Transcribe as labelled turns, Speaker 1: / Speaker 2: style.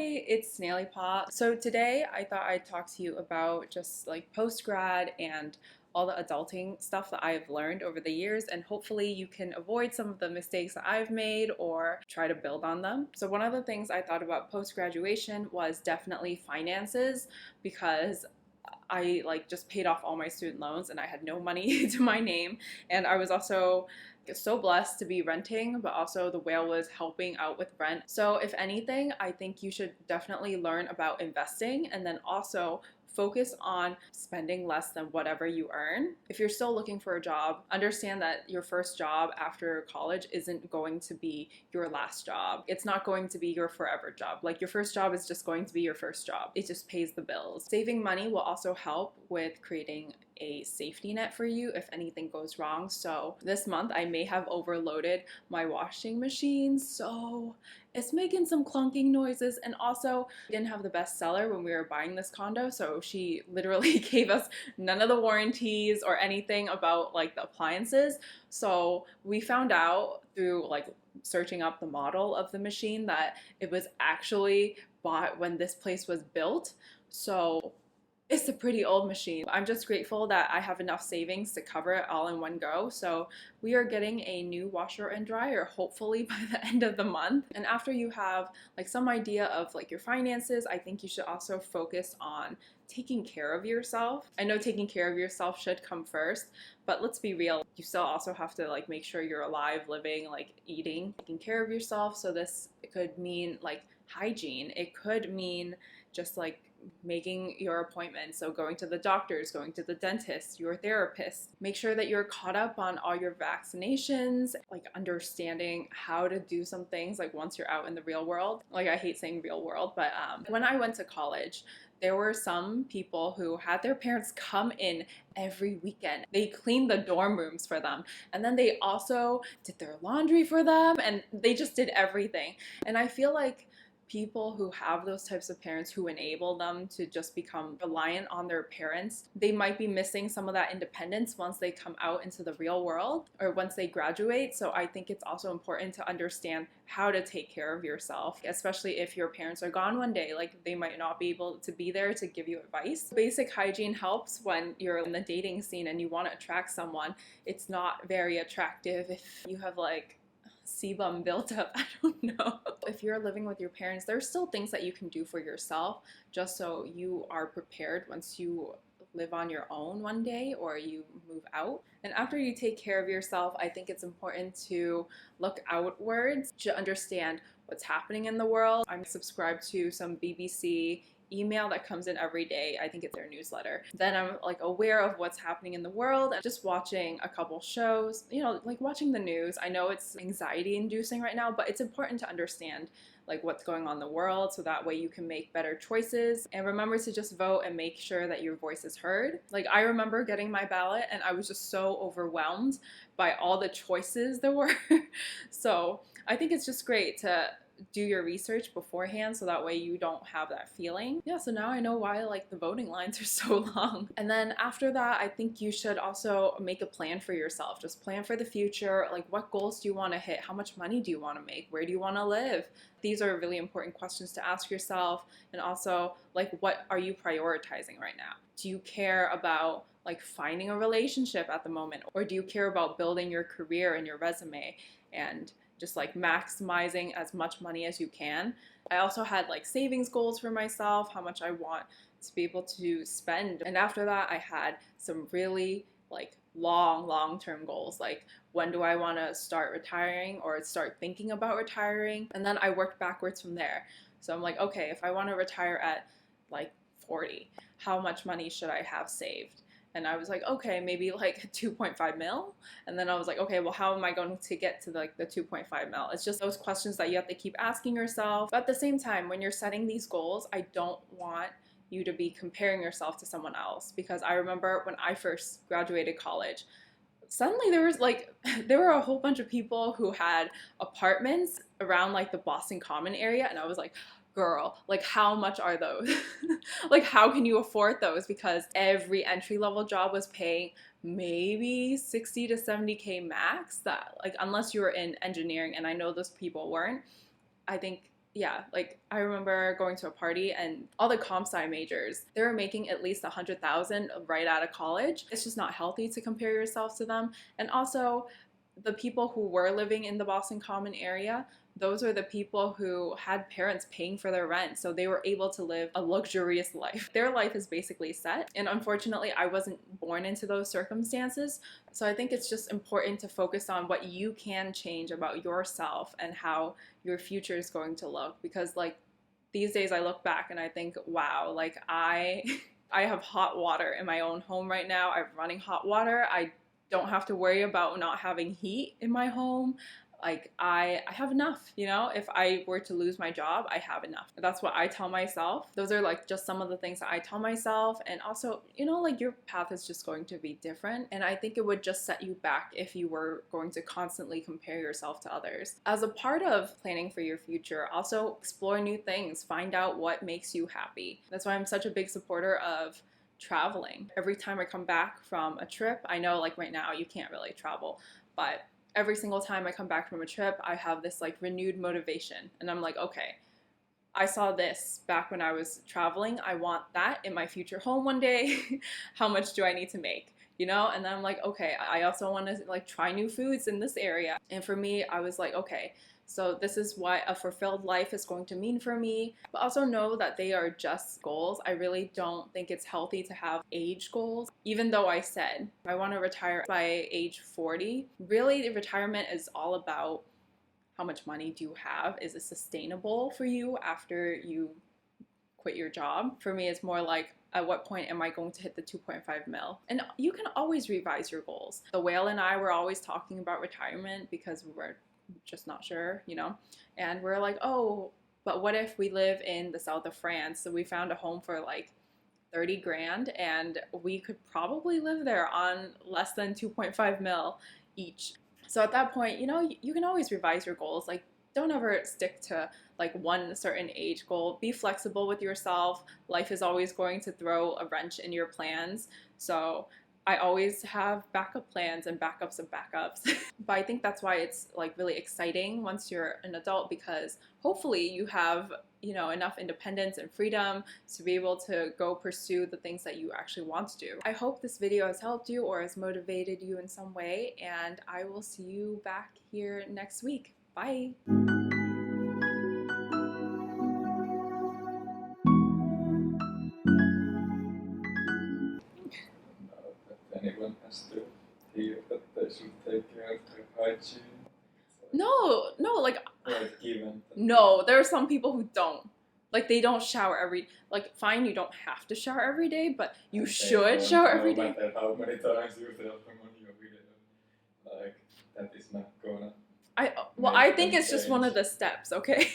Speaker 1: Hi, it's Snaily Paw. So today I thought I'd talk to you about just like post-grad and all the adulting stuff that I've learned over the years, and hopefully you can avoid some of the mistakes that I've made or try to build on them. So one of the things I thought about post-graduation was definitely finances, because I just paid off all my student loans and I had no money to my name. And I was also so blessed to be renting, but also the whale was helping out with rent. So if anything, I think you should definitely learn about investing and then also focus on spending less than whatever you earn. If you're still looking for a job, understand that your first job after college isn't going to be your last job. It's not going to be your forever job. Like, your first job is just going to be your first job. It just pays the bills. Saving money will also help with creating a safety net for you if anything goes wrong. So this month I may have overloaded my washing machine, so it's making some clunking noises. And also, we didn't have the best seller when we were buying this condo, so she literally gave us none of the warranties or anything about like the appliances. So we found out through searching up the model of the machine that it was actually bought when this place was built. So it's a pretty old machine. I'm just grateful that I have enough savings to cover it all in one go. So we are getting a new washer and dryer hopefully by the end of the month. And after you have some idea of your finances, I think you should also focus on taking care of yourself. I know taking care of yourself should come first, but let's be real, you still also have to make sure you're alive, living, eating, taking care of yourself. So this could mean hygiene. It could mean just making your appointments, so going to the doctors, going to the dentist, your therapist. Make sure that you're caught up on all your vaccinations, understanding how to do some things once you're out in the real world. I hate saying real world, but when I went to college, there were some people who had their parents come in every weekend. They cleaned the dorm rooms for them, and then they also did their laundry for them, and they just did everything. And I feel like people who have those types of parents who enable them to just become reliant on their parents, they might be missing some of that independence once they come out into the real world or once they graduate. So I think it's also important to understand how to take care of yourself, especially if your parents are gone one day. They might not be able to be there to give you advice. Basic hygiene helps when you're in the dating scene and you want to attract someone. It's not very attractive if you have sebum built up. I don't know. If you're living with your parents, there's still things that you can do for yourself just so you are prepared once you live on your own one day or you move out. And after you take care of yourself, I think it's important to look outwards to understand what's happening in the world. I'm subscribed to some BBC email that comes in every day. I think it's their newsletter. Then I'm aware of what's happening in the world. I'm just watching a couple shows, watching the news. I know it's anxiety inducing right now, but it's important to understand what's going on in the world so that way you can make better choices. And remember to just vote and make sure that your voice is heard. I remember getting my ballot and I was just so overwhelmed by all the choices there were. So I think it's just great to do your research beforehand so that way you don't have that feeling. Yeah, so now I know why the voting lines are so long. And then after that, I think you should also make a plan for yourself. Just plan for the future. What goals do you want to hit? How much money do you want to make? Where do you want to live? These are really important questions to ask yourself. And also, what are you prioritizing right now? Do you care about finding a relationship at the moment? Or do you care about building your career and your resume and just maximizing as much money as you can? I also had savings goals for myself, how much I want to be able to spend. And after that, I had some really long-term goals, when do I want to start retiring or start thinking about retiring? And then I worked backwards from there. So I'm okay, if I want to retire at 40, how much money should I have saved? And I was okay, maybe 2.5 mil. And then I was okay, well, how am I going to get to the 2.5 mil? It's just those questions that you have to keep asking yourself. But at the same time, when you're setting these goals, I don't want you to be comparing yourself to someone else. Because I remember when I first graduated college, suddenly there was there were a whole bunch of people who had apartments around the Boston Common area. And I was girl, how much are those? How can you afford those? Because every entry-level job was paying maybe 60 to 70K max. That unless you were in engineering, and I know those people weren't, I think yeah, like I remember going to a party and all the comp sci majors, they were making at least 100,000 right out of college. It's just not healthy to compare yourself to them. And also, the people who were living in the Boston Common area, those are the people who had parents paying for their rent, so they were able to live a luxurious life. Their life is basically set, and unfortunately, I wasn't born into those circumstances. So I think it's just important to focus on what you can change about yourself and how your future is going to look. Because like these days, I look back and I think, wow, like I have hot water in my own home right now. I'm running hot water. I don't have to worry about not having heat in my home. Like I have enough, you know? If I were to lose my job, I have enough. That's what I tell myself. Those are like just some of the things that I tell myself. And also, you know, like your path is just going to be different. And I think it would just set you back if you were going to constantly compare yourself to others. As a part of planning for your future, also explore new things, find out what makes you happy. That's why I'm such a big supporter of traveling. Every time I come back from a trip, I know like right now you can't really travel, but every single time I come back from a trip, I have this like renewed motivation. And I'm like, okay, I saw this back when I was traveling. I want that in my future home one day. How much do I need to make? You know? And then I'm like, okay, I also want to like try new foods in this area. And for me, I was like, okay, so this is what a fulfilled life is going to mean for me. But also know that they are just goals. I really don't think it's healthy to have age goals. Even though I said I want to retire by age 40, really retirement is all about how much money do you have? Is it sustainable for you after you quit your job? For me, it's more like, at what point am I going to hit the 2.5 mil? And you can always revise your goals. The whale and I were always talking about retirement because we were just not sure, you know? And we're like, oh, but what if we live in the south of France? So we found a home for like 30 grand and we could probably live there on less than 2.5 mil each. So at that point, you know, you can always revise your goals. Like, don't ever stick to like one certain age goal. Be flexible with yourself. Life is always going to throw a wrench in your plans. So I always have backup plans and backups of backups. But I think that's why it's like really exciting once you're an adult, because hopefully you have, you know, enough independence and freedom to be able to go pursue the things that you actually want to do. I hope this video has helped you or has motivated you in some way, and I will see you back here next week. Bye!
Speaker 2: That anyone has to feel that they should take care of their hygiene.
Speaker 1: No, like
Speaker 2: Like given.
Speaker 1: No, there are some people who don't. Like they don't shower like fine, you don't have to shower every day, but you should shower every day.
Speaker 2: No matter how many times you film on your video, like that is not gonna.
Speaker 1: I think it's just one of the steps, okay?